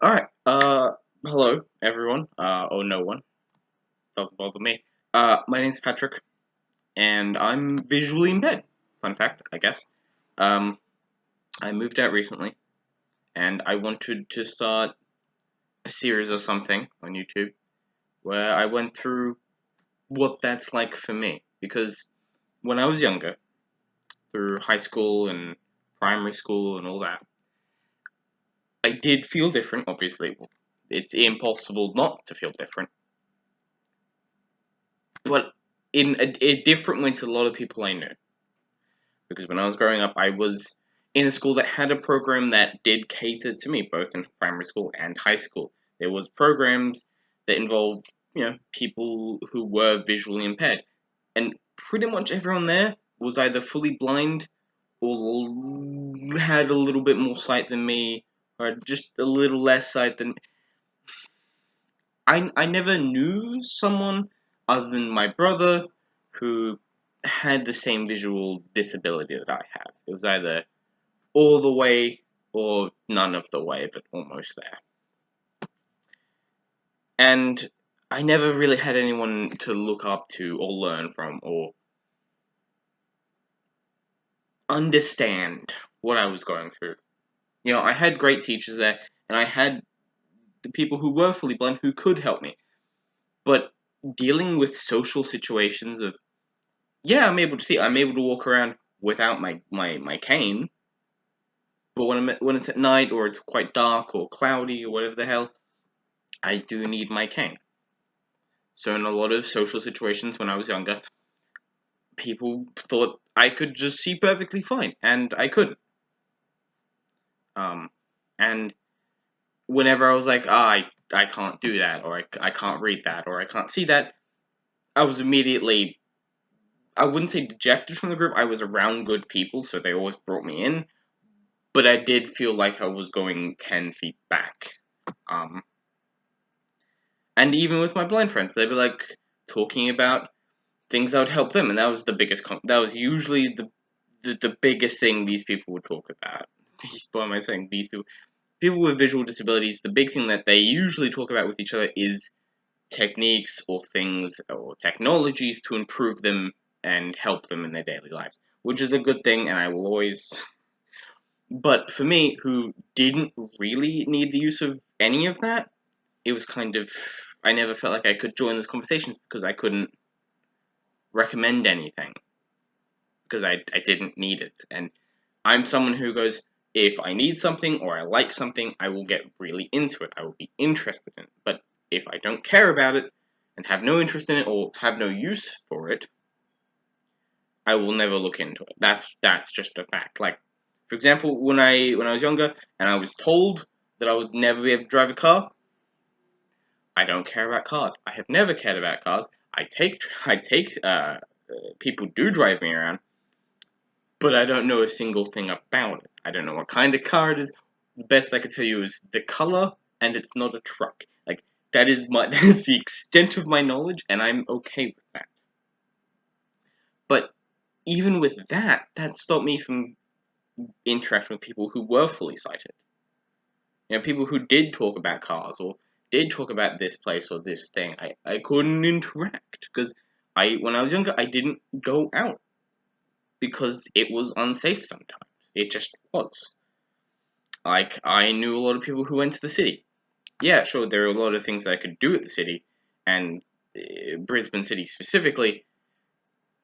Alright, hello, everyone, or no one, doesn't bother me. My name's Patrick, and I'm visually impaired. Fun fact, I guess. Um, I moved out recently, and I wanted to start a series or something on YouTube, where I went through what that's like for me. Because when I was younger, through high school and primary school and all that, I did feel different, obviously. It's impossible not to feel different. But in a different way to a lot of people I knew. Because when I was growing up, I was in a school that had a program that did cater to me, both in primary school and high school. There was programs that involved, people who were visually impaired. And pretty much everyone there was either fully blind or had a little bit more sight than me, or just a little less sight than me. I never knew someone other than my brother who had the same visual disability that I have. It was either all the way or none of the way, but almost there. And I never really had anyone to look up to or learn from or understand what I was going through. I had great teachers there, and I had the people who were fully blind who could help me. But dealing with social situations of, yeah, I'm able to see. I'm able to walk around without my cane. But when it's at night or it's quite dark or cloudy or whatever the hell, I do need my cane. So in a lot of social situations when I was younger, people thought I could just see perfectly fine, and I couldn't. And whenever I was like, I can't do that, or I can't read that, or I can't see that, I was immediately, I wouldn't say dejected from the group. I was around good people, so they always brought me in. But I did feel like I was going 10 feet back. And even with my blind friends, they'd be like talking about things that would help them, and that was the biggest. That was usually the biggest thing these people would talk about. Why am I saying these people? People with visual disabilities, the big thing that they usually talk about with each other is techniques or things or technologies to improve them and help them in their daily lives, which is a good thing, and I will always. But for me, who didn't really need the use of any of that, it was kind of, I never felt like I could join those conversations because I couldn't recommend anything because I didn't need it. And I'm someone who goes, if I need something or I like something, I will get really into it. I will be interested in it. But if I don't care about it and have no interest in it or have no use for it, I will never look into it. That's just a fact. Like, for example, when I was younger and I was told that I would never be able to drive a car, I don't care about cars. I have never cared about cars. People do drive me around, but I don't know a single thing about it. I don't know what kind of car it is. The best I can tell you is the color, and it's not a truck. Like, that is that is the extent of my knowledge, and I'm okay with that. But even with that, that stopped me from interacting with people who were fully sighted. People who did talk about cars or did talk about this place or this thing. I couldn't interact because when I was younger, I didn't go out because it was unsafe sometimes. It just was. Like, I knew a lot of people who went to the city. Yeah, sure, there are a lot of things that I could do at the city, and Brisbane City specifically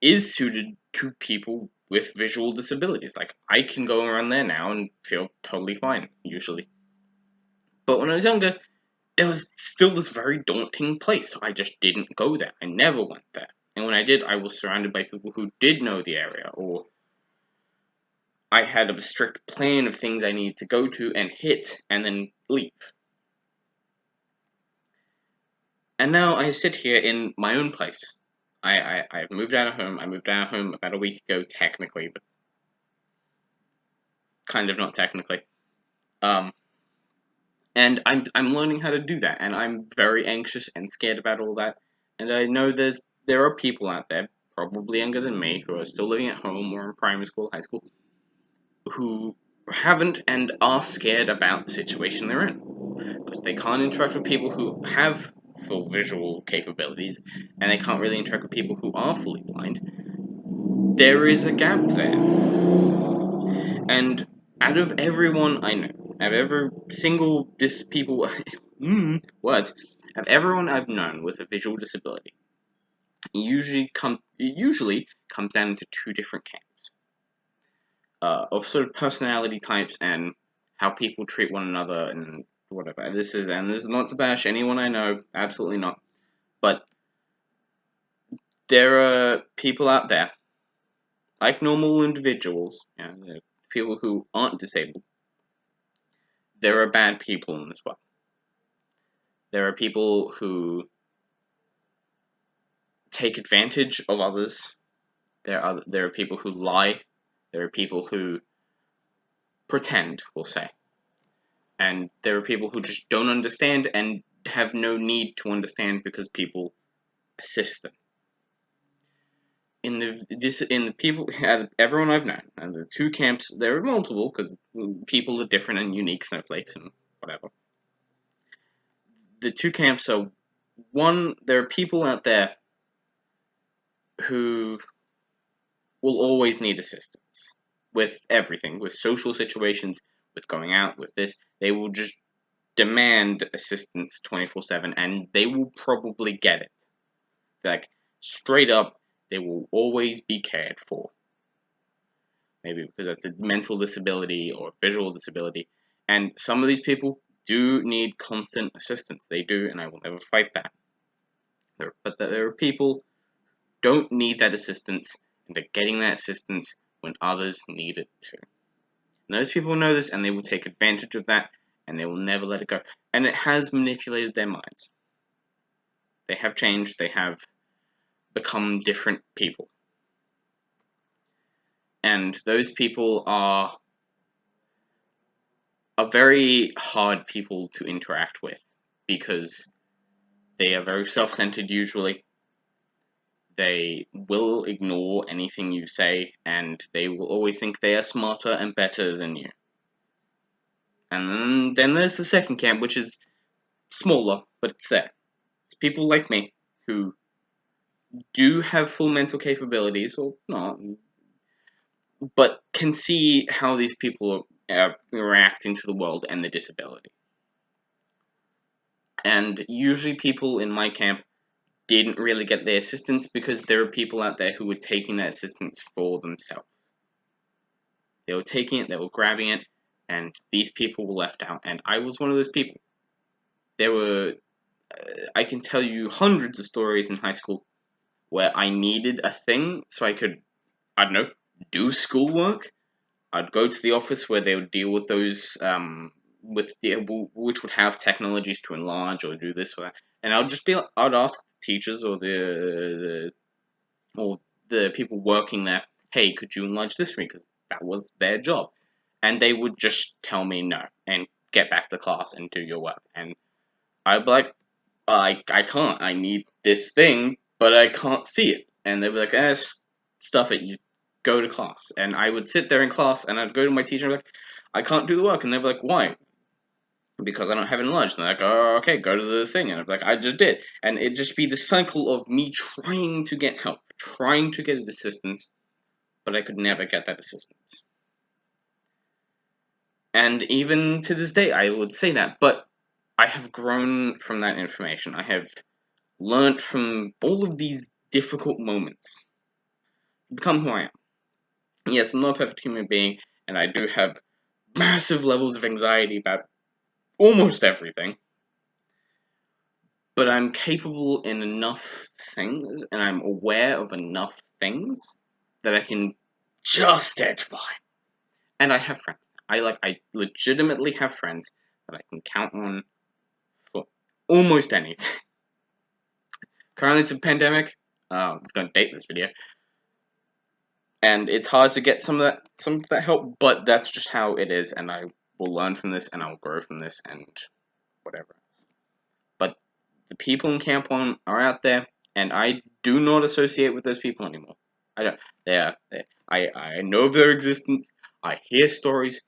is suited to people with visual disabilities. Like, I can go around there now and feel totally fine, usually. But when I was younger, it was still this very daunting place, so I just didn't go there. I never went there. And when I did, I was surrounded by people who did know the area, or I had a strict plan of things I needed to go to and hit, and then leave. And now I sit here in my own place. I've moved out of home. I moved out of home about a week ago, technically, but kind of not technically. Um, and I'm learning how to do that, and I'm very anxious and scared about all that. And I know there are people out there, probably younger than me, who are still living at home or in primary school, high school, who haven't and are scared about the situation they're in. because they can't interact with people who have full visual capabilities, and they can't really interact with people who are fully blind. There is a gap there. And out of everyone I know, out of every single people, words, out of everyone I've known with a visual disability, it usually comes down into two different camps of sort of personality types and how people treat one another and whatever. This is not to bash anyone I know, absolutely not. But there are people out there, like normal individuals, people who aren't disabled. There are bad people in this world. There are people who take advantage of others. There are people who lie. There are people who pretend, we'll say. And there are people who just don't understand and have no need to understand because people assist them. In the people, everyone I've known, and the two camps, there are multiple because people are different and unique snowflakes and whatever. The two camps are, one, there are people out there who will always need assistance with everything, with social situations, with going out, with this. They will just demand assistance 24/7, and they will probably get it. Like, straight up, they will always be cared for. Maybe because that's a mental disability or visual disability. And some of these people do need constant assistance. They do, and I will never fight that. But there are people who don't need that assistance, and are getting that assistance when others need it too. And those people know this, and they will take advantage of that, and they will never let it go. And it has manipulated their minds. They have changed. They have become different people. And those people are very hard people to interact with because they are very self-centered usually. They will ignore anything you say, and they will always think they are smarter and better than you. And then there's the second camp, which is smaller, but it's there. It's people like me who do have full mental capabilities, or not, but can see how these people are reacting to the world and the disability. And usually people in my camp didn't really get their assistance because there are people out there who were taking that assistance for themselves. They were taking it, they were grabbing it, and these people were left out, and I was one of those people. There were, I can tell you hundreds of stories in high school where I needed a thing so I could, I don't know, do schoolwork. I'd go to the office where they would deal with those, which would have technologies to enlarge or do this or that, and I'd ask the teachers or the people working there, hey, could you enlarge this for me? Because that was their job, and they would just tell me no and get back to class and do your work, and I'd be like, I can't. I need this thing, but I can't see it. And they'd be like, stuff it. You go to class. And I would sit there in class, and I'd go to my teacher and be like, I can't do the work. And they'd be like, why? Because I don't have any lunch. And they're like, oh, okay, go to the thing. And I'd be like, I just did. And it'd just be the cycle of me trying to get help, trying to get assistance, but I could never get that assistance. And even to this day, I would say that. But I have grown from that information. I have learned from all of these difficult moments to become who I am. Yes, I'm not a perfect human being, and I do have massive levels of anxiety about almost everything, but I'm capable in enough things, and I'm aware of enough things that I can just edge by. And I have friends. I legitimately have friends that I can count on for almost anything. Currently, it's a pandemic. It's going to date this video. And it's hard to get some of that help, but that's just how it is, and I will learn from this, and I will grow from this, and whatever. But the people in Camp 1 are out there, and I do not associate with those people anymore. I don't. I know of their existence, I hear stories,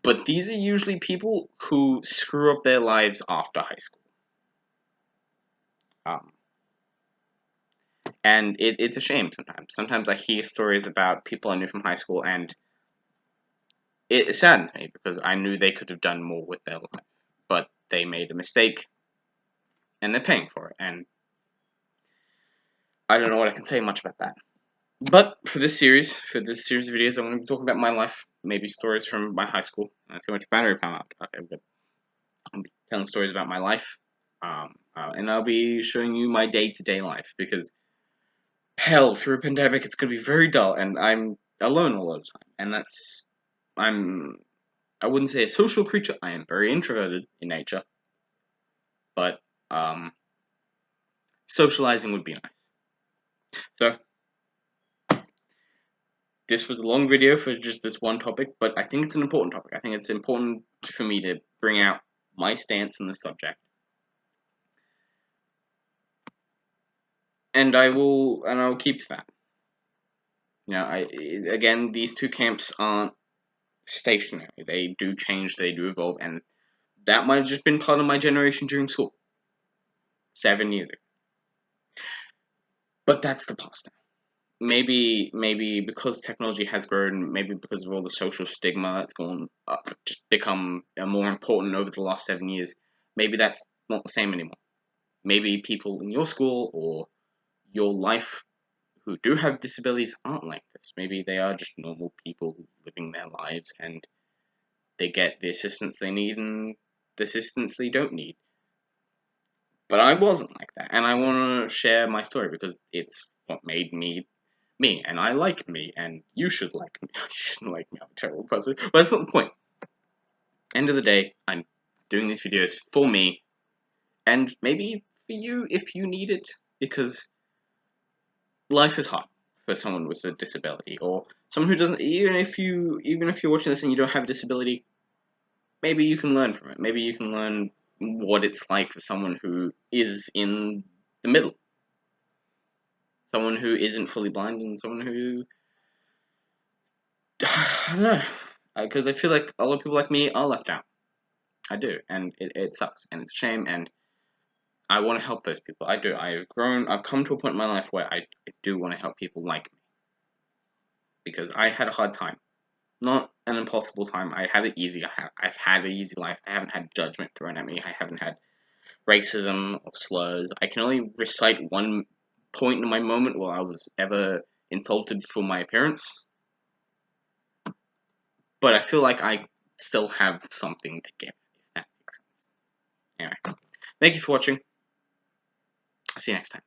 But these are usually people who screw up their lives after high school. And it's a shame sometimes. Sometimes I hear stories about people I knew from high school, and it saddens me because I knew they could have done more with their life. But they made a mistake, and they're paying for it. And I don't know what I can say much about that. But for this series of videos, I'm going to be talking about my life, maybe stories from my high school. That's how much battery power. Okay, but I'll be telling stories about my life, and I'll be showing you my day-to-day life, because hell, through a pandemic, it's going to be very dull, and I'm alone all the time, and I wouldn't say a social creature. I am very introverted in nature, but socializing would be nice. So this was a long video for just this one topic, but I think it's an important topic. I think it's important for me to bring out my stance on the subject. And I'll keep that. Again, these two camps aren't stationary. They do change, they do evolve, and that might have just been part of my generation during school. 7 years ago. But that's the past now. Maybe because technology has grown, maybe because of all the social stigma that's gone up, just become more important over the last 7 years, maybe that's not the same anymore. Maybe people in your school or your life who do have disabilities aren't like this. Maybe they are just normal people living their lives, and they get the assistance they need and the assistance they don't need. But I wasn't like that, and I want to share my story because it's what made me me, and I like me, and you should like me. You shouldn't like me, I'm a terrible person. But that's not the point. End of the day, I'm doing these videos for me, and maybe for you if you need it, because life is hard for someone with a disability, or someone who doesn't. Even if you're watching this and you don't have a disability, maybe you can learn from it. Maybe you can learn what it's like for someone who is in the middle. Someone who isn't fully blind, and someone who I don't know, because I feel like a lot of people like me are left out. I do, and it sucks, and it's a shame, and I want to help those people. I do. I've come to a point in my life where I do want to help people like me, because I had a hard time. Not an impossible time. I had it easy. I've had an easy life. I haven't had judgment thrown at me. I haven't had racism or slurs. I can only recite one point in my moment where I was ever insulted for my appearance, but I feel like I still have something to give, if that makes sense. Anyway, thank you for watching. I'll see you next time.